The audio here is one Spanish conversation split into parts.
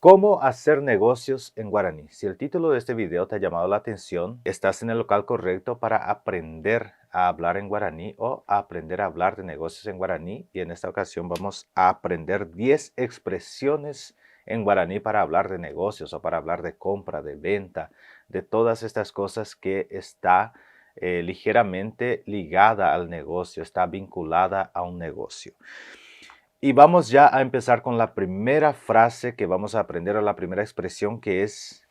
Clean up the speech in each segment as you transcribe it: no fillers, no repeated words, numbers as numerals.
¿Cómo hacer negocios en guaraní? Si el título de este video te ha llamado la atención, estás en el local correcto para aprender a hablar en guaraní o a aprender a hablar de negocios en guaraní. Y en esta ocasión vamos a aprender 10 expresiones en guaraní para hablar de negocios o para hablar de compra, de venta, de todas estas cosas que está ligeramente ligada al negocio, está vinculada a un negocio. Y vamos ya a empezar con la primera frase que vamos a aprender, o la primera expresión, que es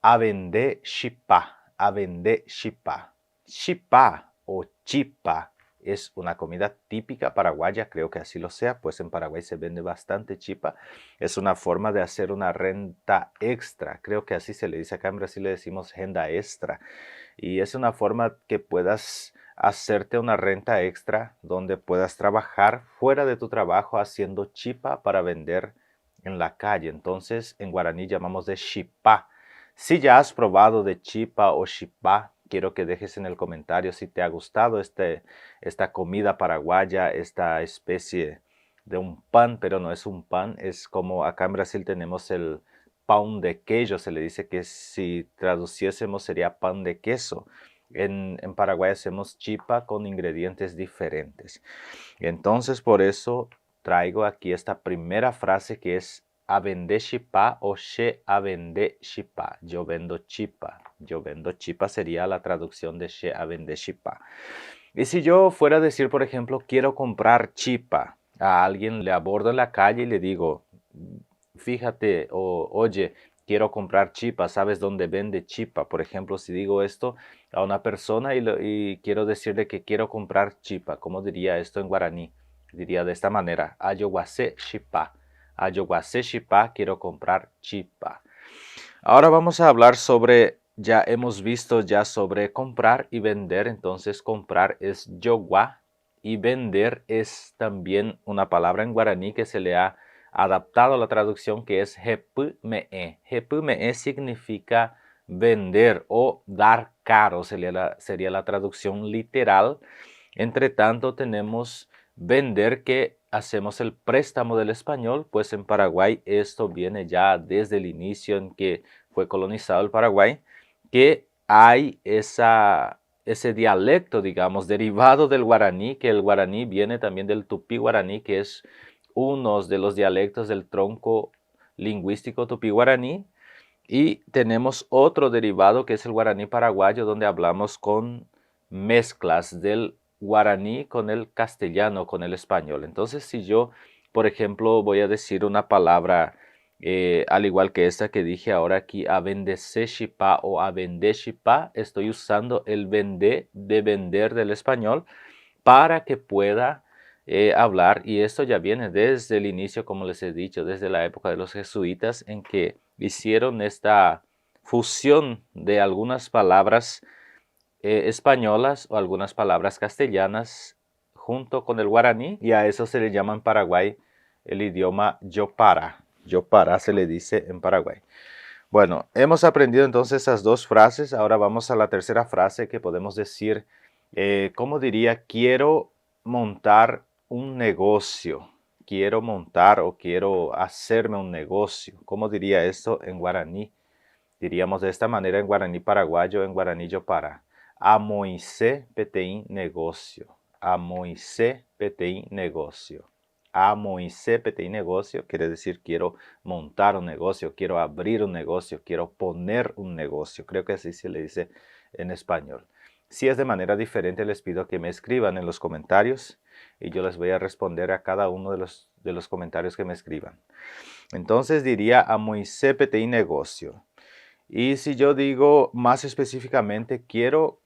"avende chipá". Avende chipá. Chipá o chipa es una comida típica paraguaya, creo que así lo sea, pues en Paraguay se vende bastante chipa. Es una forma de hacer una renta extra, creo que así se le dice acá en Brasil, le decimos renda extra. Y es una forma que puedas hacerte una renta extra donde puedas trabajar fuera de tu trabajo haciendo chipa para vender en la calle. Entonces en guaraní llamamos de chipá. Si ya has probado de chipa o chipá, quiero que dejes en el comentario si te ha gustado esta comida paraguaya, esta especie de un pan, pero no es un pan, es como acá en Brasil tenemos el pan de queso, se le dice que si traduciésemos sería pan de queso. En Paraguay hacemos chipa con ingredientes diferentes. Entonces por eso traigo aquí esta primera frase que es "a vender chipá" o "che a vender chipá". Yo vendo chipa. Yo vendo chipa sería la traducción de "che a vender chipá". Y si yo fuera a decir, por ejemplo, quiero comprar chipa, a alguien le abordo en la calle y le digo, fíjate, o oye, quiero comprar chipa, ¿sabes dónde vende chipa? Por ejemplo, si digo esto a una persona y quiero decirle que quiero comprar chipa, ¿cómo diría esto en guaraní? Diría de esta manera, "ayoguacé chipa". Ayoguacé chipa, quiero comprar chipa. Ahora vamos a hablar sobre, ya hemos visto ya sobre comprar y vender. Entonces comprar es yoguá y vender es también una palabra en guaraní que se le ha adaptado a la traducción, que es jepme'e. Jepme'e significa vender o dar caro, sería la traducción literal. Entre tanto tenemos vender, que hacemos el préstamo del español, pues en Paraguay esto viene ya desde el inicio en que fue colonizado el Paraguay, que hay ese dialecto, digamos, derivado del guaraní, que el guaraní viene también del tupí guaraní, que es uno de los dialectos del tronco lingüístico tupí guaraní. Y tenemos otro derivado que es el guaraní paraguayo, donde hablamos con mezclas del guaraní con el castellano, con el español. Entonces, si yo, por ejemplo, voy a decir una palabra al igual que esta que dije ahora aquí, "avendese chipá" o "avende chipá", estoy usando el vende de vender del español para que pueda hablar, y esto ya viene desde el inicio, como les he dicho, desde la época de los jesuitas, en que hicieron esta fusión de algunas palabras españolas o algunas palabras castellanas junto con el guaraní, y a eso se le llama en Paraguay el idioma yopara. Yopara se le dice en Paraguay. Bueno, hemos aprendido entonces esas dos frases. Ahora vamos a la tercera frase, que podemos decir, ¿cómo diría? Quiero montar un negocio. Quiero montar o quiero hacerme un negocio. ¿Cómo diría esto en guaraní? Diríamos de esta manera en guaraní paraguayo, en guaraní yopara. "Amoicé peteín negocio". Amoicé peteín negocio. Amoicé peteín negocio quiere decir quiero montar un negocio, quiero abrir un negocio, quiero poner un negocio. Creo que así se le dice en español. Si es de manera diferente, les pido que me escriban en los comentarios y yo les voy a responder a cada uno de los comentarios que me escriban. Entonces diría "amoicé peteín negocio". Y si yo digo más específicamente, quiero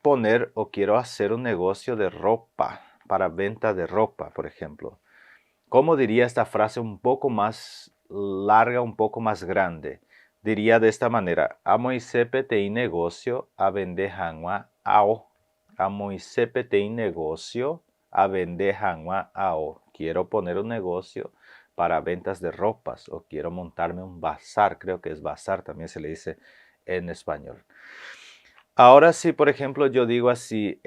poner o quiero hacer un negocio de ropa, para venta de ropa, por ejemplo. ¿Cómo diría esta frase un poco más larga, un poco más grande? Diría de esta manera: "Amoicé tem negocio a vender hanwa ao". Amoicé tem negocio a vender hanwa ao. Quiero poner un negocio para ventas de ropas, o quiero montarme un bazar. Creo que es bazar, también se le dice en español. Ahora si, por ejemplo, yo digo así,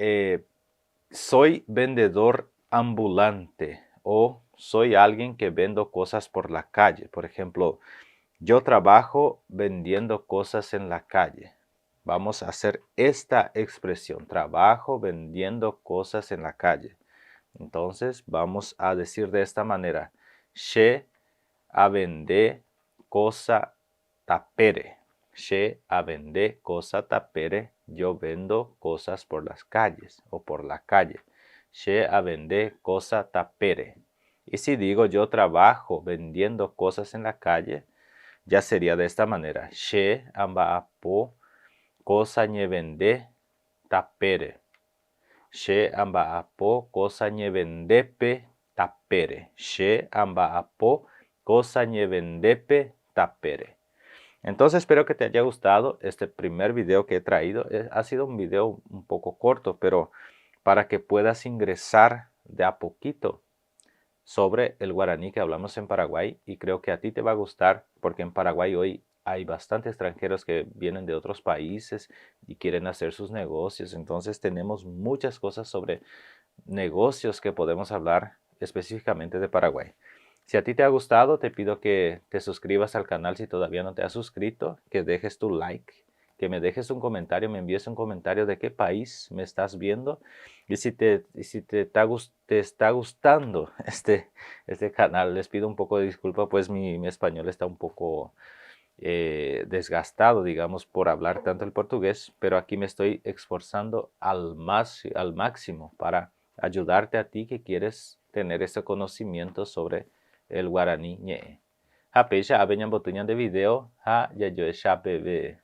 soy vendedor ambulante, o soy alguien que vendo cosas por la calle. Por ejemplo, Yo trabajo vendiendo cosas en la calle. Vamos a hacer esta expresión. Trabajo vendiendo cosas en la calle. Entonces vamos a decir de esta manera. She a vender cosa tapere. She a vender cosa tapere. Yo vendo cosas por las calles o por la calle. She a vender cosa tapere. Y si digo yo trabajo vendiendo cosas en la calle, ya sería de esta manera. She amba apo cosa nye vende tapere. She amba apo cosa nye vendepe tapere. She amba apo cosa nye vendepe tapere. Entonces espero que te haya gustado este primer video que he traído. Ha sido un video un poco corto, pero para que puedas ingresar de a poquito sobre el guaraní que hablamos en Paraguay, y creo que a ti te va a gustar porque en Paraguay hoy hay bastantes extranjeros que vienen de otros países y quieren hacer sus negocios. Entonces tenemos muchas cosas sobre negocios que podemos hablar específicamente de Paraguay. Si a ti te ha gustado, te pido que te suscribas al canal si todavía no te has suscrito, que dejes tu like, que me dejes un comentario, me envíes un comentario de qué país me estás viendo y si te está gustando este canal. Les pido un poco de disculpa, pues mi español está un poco desgastado, digamos, por hablar tanto el portugués, pero aquí me estoy esforzando al máximo para ayudarte a ti que quieres tener ese conocimiento sobre el guaraní ñe. Hape ya abeñan botuñan de video, ha ya yo bebé.